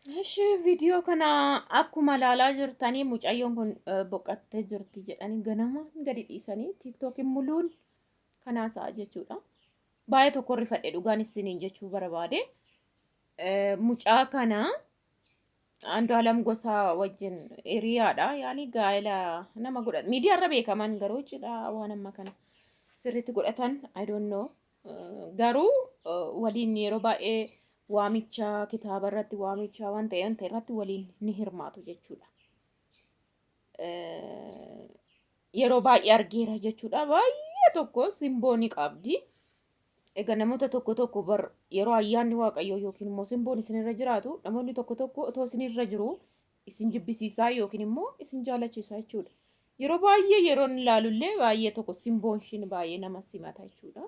Ishi viidiyoo kana akkuma ilaalaa jirtanii mucayyoon kun boqottee jirti jedhanii ganama gadi dhiisanii tiiktookiin muluun kanaa sa'a jechuudha. Baay'ee tokko rifadhe dhugaan isiniin jechuu barbaade. Mucaa kana Andu'aalam Gosaa wajjin hiriyaadha. Yaani gaa'ela nama godhatan. Miidiyaarra beekaman garuu cidha waan amma kana sirriitti godhatan I don't know. Garuu waliin yeroo baay'ee waamicha kitaaba irratti waamicha waan ta'e irratti waliin ni hirmaatu jechuudha. Yeroo baay'ee argeera jechuudha. Baay'ee tokko simboo ni qabdi. Egaa namoota tokko bar yeroo ayyaanni waaqayyoo yookiin immoo simboon isinirra jiraatu namoonni tokko otoo isinirra jiru isin jibbisiisaa yookiin immoo isin jaalachiisaa jechuudha. Yeroo baay'ee yeroon ilaalullee baay'ee tokko simboon ishiin baay'ee nama simata jechuudha.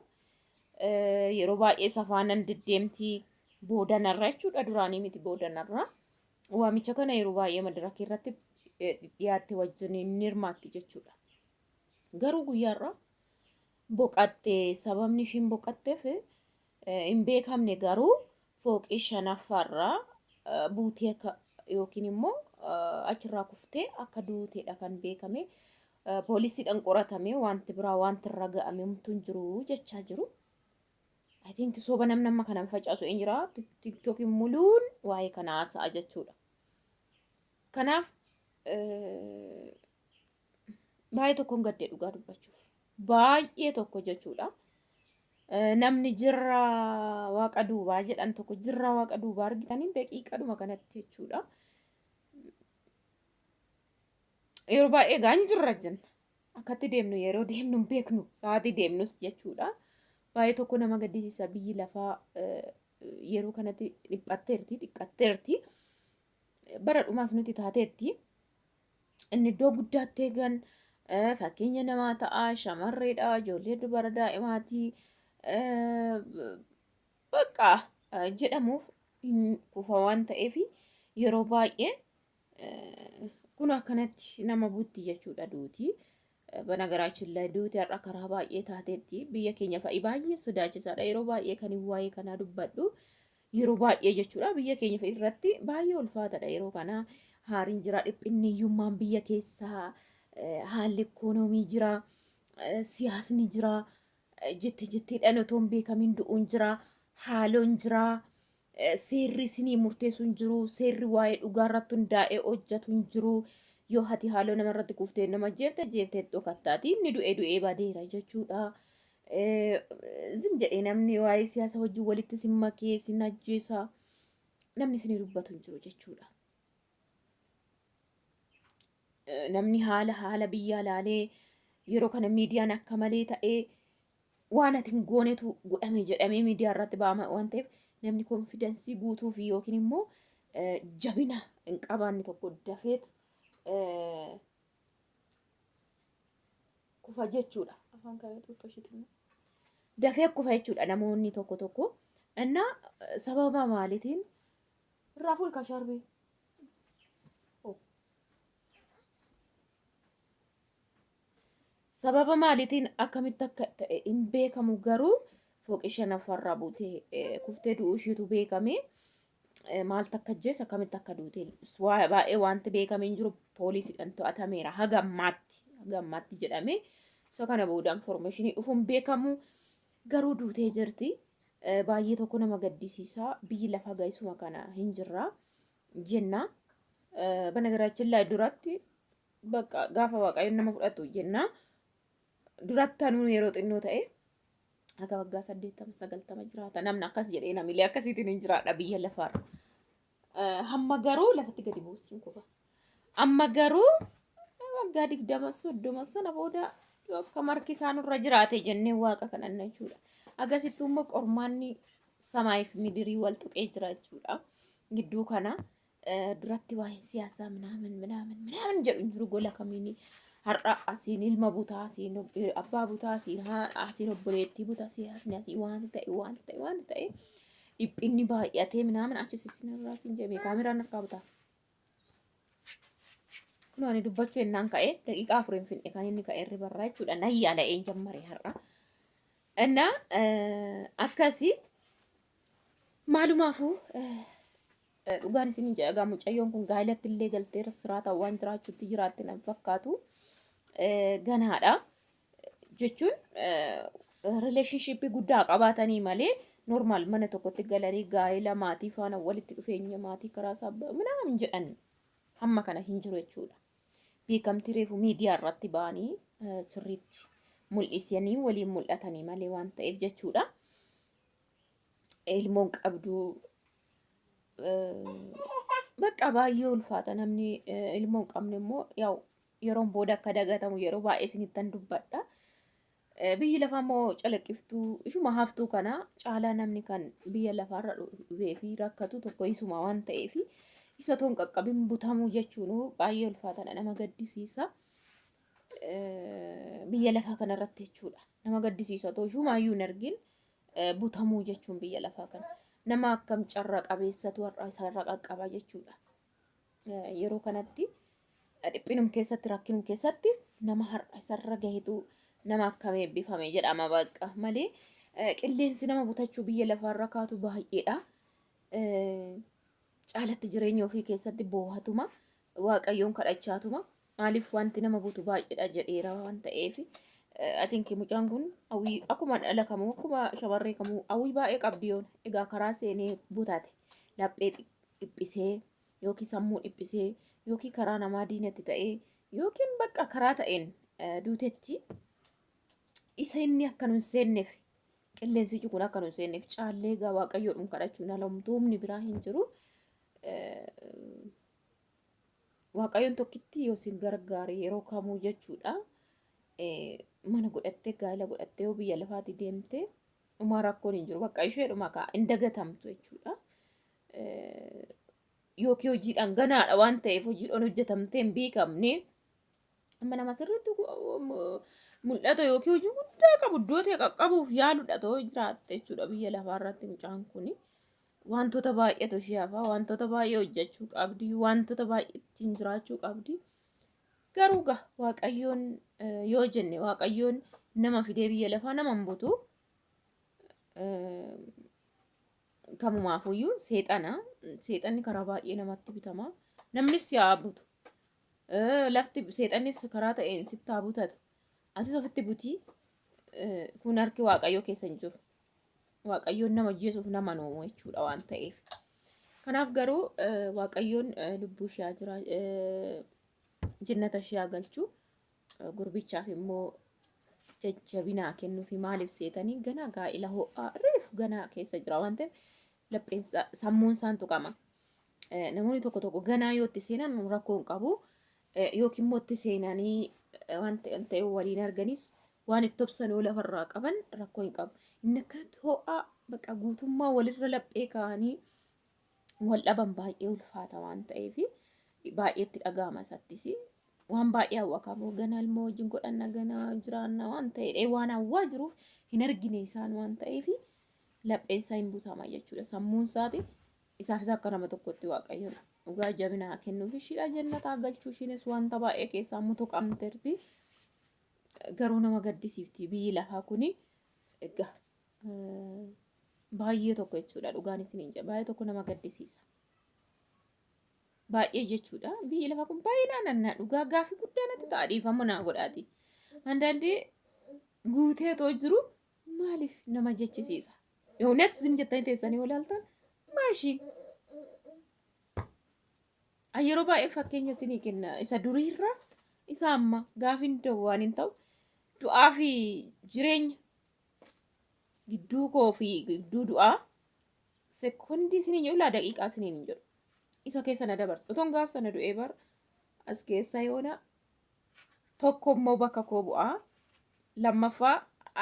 Yeroo baay'ee safaanan deddeemtii boodanarra jechuudha duraanii miti boodanarra. Waamicha kana yeroo baay'ee madarakii irratti dhiyaatte wajjin ni hirmaatti jechuudha. Garuu guyyaarra boqattee sababni ishiin boqatteef hin beekamne garuu fooqii shanaffaarraa buutee yookiin immoo achirraa kuftee akka duuteedha kan beekame. Poolisiidhaan qoratame wanti biraa wanti irra ga'ame homtuu hin jiru jechaa jiru. I think soba nama kanan facaasu hin jira. TikTokiin muluun waa'ee kana haasa'a jechuudha. Kanaaf baay'ee tokkoon gaddee dhugaa dubbachuuf. Baay'ee tokko jechuudha. Namni jirra waaqa duubaa jedhan tokko jirra waaqa duubaa argitanii daqiiqadhuma kanatti jechuudha. Yeroo baay'ee gaan jirra jenna. Akkatti deemnu yeroo deemnu beeknu sa'aatii deemnus jechuudha. Baay'ee tokko nama gaddisiisa biyyi lafaa yeroo kanatti xiqqatteerti. Bara dhumaas nuti taateetti. Inni iddoo guddaatti eegan fakkeenya namaa ta'a shamarreedha ijoollee dubara daa'imaatii bakka jedhamuuf kufa waan ta'eef yeroo baay'ee kun akkanatti nama butti jechuudha duuti. Banagaraachin ላይ duuti har'a karaa baay'ee taateetti biyya keenya fa'i baay'ee sodaachisaadha. Yeroo baay'ee kan waa'ee kanaa dubbadhu yeroo baay'ee jechuudha biyya keenya fa'i irratti baay'ee ulfaataadha. Yeroo kana haariin jira dhiphinniyyummaan biyya keessaa haalli ikoonoomii jira siyaasni jira jettiidhaan otoo hin beekamin du'uun jira haaloon jira seerri isinii murteessuun jiru seerri waa'ee dhugaa irratti hundaa'ee hojjetu hin jiru. Yoo hati haaloo namarratti kuftee nama jeeftee dhokattaati inni du'ee badeera jechuudha. Zim jedhee namni waa'ee siyaasa wajjin walitti simmakee sin ajjeesa namni isinii dubbatu hin jiru jechuudha. Namni haala biyyaa laalee yeroo kana miidiyaan akka malee ta'ee waan ati hin goonetu godhame jedhamee miidiyaa irratti ba'ama waan ta'eef namni konfidensii guutuu fi yookiin immoo jabina hin qabaanne tokko dafeet kufa jechuudha. Afaan kameetu toshitin. Dafee kufa jechuudha namoonni tokko. Inna sababa maalitiin raafuu ka sharbii. Sababa maalitiin akkamitti akka ta'e hin beekamu garuu fooqii shanaffaarraa buutee kuftee du'uu isheetu beekame. Maaltu akka ajjeese akkamitti akka duute baay'ee wanti beekamee hin jiru poolisiidhaan to'atameera haga ammaatti jedhame. So kana booda informationii dhufuun beekamu garuu duutee jirti. Baay'ee tokko nama gaddisiisa biyyi lafa gaisuma kana hin jirra jenna. Banagaraachin laay duratti bakka gaafa waaqayyoon nama fudhatu jenna. Duratti anuu yeroo xinnoo ta'e akka waggaa 80-90 jiraata namni akkas jedhee namilee akkasiitiin hin jiraadha biyya lafaarra. Hamma garuu lafatti gadi buusin kufa. Amma garuu waggaa 20-30 sana booda akka marki isaanirra jiraate jennee waaqa kadhanna jechuudha. Agasittuu immoo qormaanni samaayiif midirii wal tuqee jira jechuudha. Gidduu kana duratti waa'ee siyaasaa minaamin jedhu hin jiru gola kamiini. Har'a asiin ilma butaa asiin abbaa butaa asiin obboleettii butaa siyaasni asii waan ta'e dhiphinni baay'atee minaamin achis isinirraa siin jedhee kaameraan harkaa butaa. Kun ani dubbachuu ennaan ka'e daqiiqaa 4 finne kan inni ka'e irri barraa jechuudha. Nayyaala'een jammaree har'a. Inna akkasii maalumaafuu dhugaan isin jedha mucayyoon kun gaa'ilatti illee galteera siraata waan jiraachuutti jiraatti nan fakkaatu ganaadha jechuun relationship guddaa qabaatanii malee normaal mana tokkotti galanii gaa'ila maatii faana walitti dhufeenya maatii karaa sabbaa minaan jedhan hamma kana hin jiru jechuudha. Beekamtii reefu miidiyaa irratti ba'anii sirriitti mul'isanii waliin mul'atanii malee waan ta'eef jechuudha. Ilmoon qabdu bakka baay'ee ulfaata namni ilmoon qabne immoo yaa'u yeroon booda akka dagatamu yeroo baay'ee isinittan dubbadha. Biyyi lafaa immoo calaqqiftuu ishuma haftuu kana caalaa namni kan biyya lafaarra dhufee fi rakkatu tokko isuma waan ta'eef isa toon qaqqabin butamuu jechuun baay'ee ulfaatadha nama gaddisiisa. Biyya lafaa kanarratti jechuudha nama gaddisiisa too shumaayyuu hin argin butamuu jechuun biyya lafaa kana nama akkam carraa qabeessatu har'a isarra qaqqaba jechuudha. Yeroo kanatti dhiphinum keessatti rakkinum keessatti nama har'a isarra gahetu nama akkam eebbifame jedhama bakka malee qilleensi nama butachuu biyya lafaarra kaatu baay'eedha. Caalatti jireenya ofii keessatti boohatuma waaqayyoon kadhachaatuma maaliif wanti nama butu baay'eedha jedheera waan ta'eef atinki mucaan kun hawwii akkuma dhala kamuu akkuma shamarree kamuu hawwii baay'ee qabdi yoon egaa karaa seenee butate laphee dhiphisee yookiin sammuu dhiphisee yookiin karaa namaa diinatti ta'ee yookiin bakka karaa ta'een duutetti isa inni akka nun seenneef qilleensichi kun akka nun seenneef caallee egaa waaqayyoodhum kadhachuun alamtuumni biraa hin jiru. Waaqayyoon tokkitti yoo sin gargaare yeroo kamuu jechuudha. Mana godhattee gaa'ela godhattee yoo biyya lafaatti deemtee dhumaa rakkoon hin jiru bakka isheedhuma kaa hin dagatamtu jechuudha. Yookiin hojiidhaan ganaadha waan ta'eef hojiidhaan hojjetamtee hin beekamne amma nama sirriitti mul'ata yookiin hojii guddaa qabu iddoo ta'e qaqqabuuf yaaludha too jiraatte jechuudha biyya lafaarratti mucaan kuni. Wantoota baay'eetu ishee hafa wantoota baay'ee hojjechuu qabdi wantoota baay'ee ittiin jiraachuu qabdi garuu waaqayyoon yoo jenne waaqayyoon nama fidee biyya lafaa nama hin butu kamumaafuyyuu seexanni karaa baay'ee namatti bitama namnis yaa butu lafti seexannis karaa ta'een sitti haa butatu asis ofitti butii kun harki waaqayyoo keessa hin jiru. Waaqayyoon nama ajjeesuuf nama noomu jechuudha waan ta'eef. Kanaaf garuu waaqayyoon lubbuu ishee jira jannata ishee galchuu gurbichaaf immoo jajjabinaa kennuufi maaliif seetanii ganaa gaa'ila ho'aa reefu ganaa keessa jira waan ta'eef lapheen sammuun isaan tuqama. Namoonni tokko tokko ganaa yoo itti seenan rakkoo hin qabu yookiin immoo itti seenanii waan ta'e waliin arganis waan itti obsan lafarraa qaban rakkoo hin qabu. Inni akkatti ho'aa bakka guutummaa walirra laphee kaa'anii wal dhaban baay'ee ulfaata waan ta'eef baay'eetti dhaga'ama isattis waan baay'ee hawwakamoo ganaa ilmoo wajjin godhanna ganaa jiraanna waan ta'e waan hawwaa jiruuf hin argine isaan waan ta'eef lapheen isaa hin butama jechuudha sammuun isaati isaafis akka nama tokkotti waaqayyoon dhugaa jabinaa kennuuf ishiidha jannataa galchuu ishiinis wanta baay'ee keessaa mutuqamteerti garuu nama gaddisiifti biyyi lafaa kuni egaa baay'ee tokko jechuudha dhugaan isiniin jedha baay'ee tokko nama gaddisiisa baay'ee jechuudha biyyi lafaa kun baay'ee naannaa dhugaa gaafii guddaa natti ta'a dhiifama naa godhaati andaandii guutee too jiru maaliif nama jechisiisa yoonet zim jettanii teessanii walaaltan maashii yeroo baay'ee fakkeenya isinii kenna isa duriirra isa amma gaafiin waan hin ta'u du'aa fi jireenya gidduu koo fi gidduu du'aa sekoondii isiniin jedhu laa daqiiqaa isiniin hin jedhu isa keessa na dabarsu otoon gaaf sana du'ee bar as keessa yoona tokko immoo bakka koo bu'aa lammaffaa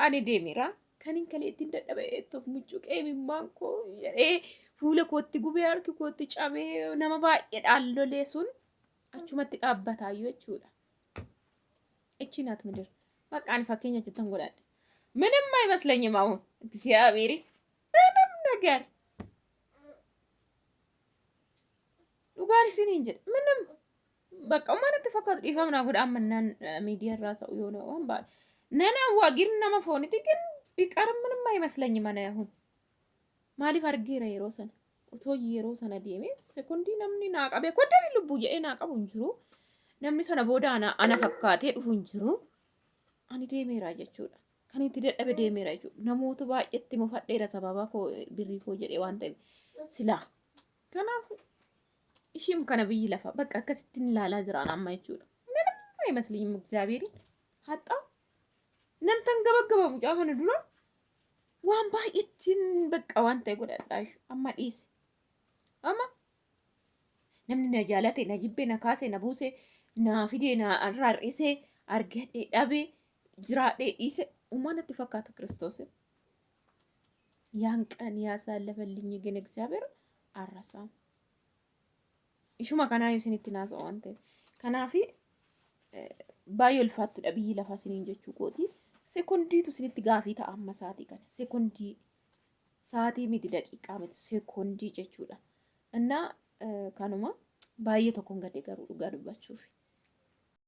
ani deemira kan hin kalee ittiin dadhabee tokko mucuqee mimmaan koo jedhee fuula kootti gubee harki kootti cabee nama baay'ee dhaallolee sun achumatti dhaabbataayyuu jechuudha. Ichi naat ምድር በቃ እኔ fakkeenya jettan godhadhe ምንም አይመስለኝም አሁን እግዚአብሔር ምንም ነገር dhugaan isiniin jedhe ምንም በቃ ማለት ተፈካት ዲፋምና godhaamannaan ሚዲያ ራሳው የሆነ waan baal ነናዋ ግን nama fooniti ግን ቢቀር ምንም አይመስለኝም አነ አሁን ማሊፍ አርጌራ ይሮሰን otoo yeroo sana deemee sekondii namni naa qabee koddeen lubbuu jedhee naa qabu hin jiru. Namni sana booda ana fakkaatee dhufu hin jiru. Ani deemeera jechuudha. Kan itti dadhabe deemeera jechuudha. Namoota baay'eetti mufadheera sababa koo birrii koo jedhee waan ta'eef silaa. Kanaaf ishim kana biyyi lafa bakka akkasittiin ilaalaa jiraan amma jechuudha. Nama ይመስልኝም እግዚአብሔርን haxaa nan tangabaggaba mucaa kana dura waan baay'eetiin bakka waan ta'e godhadhaash amma dhiise. Amma namni na jaalate na jibbe na kaase na buuse na fide na arraar'ise argadhe dhabe jiraadhe dhiise uummanatti fakkaata Kiristoosin. ያን ቀን ያሳለፈልኝ ግን እግዚአብሔር አረሳም። ishuma kanaa yoo isinitti naasa'u waan ta'eef kanaafi baay'ee ulfaattudha biyyi lafaa isiniin jechuu kooti. Sekondiitu isinitti gaafii ta'a amma sa'aatii kana sekondii sa'aatii miti daqiiqaa miti sekondii jechuudha. Innaa kanuma baay'ee tokkoon gadee garuu dhugaa dubbachuuf.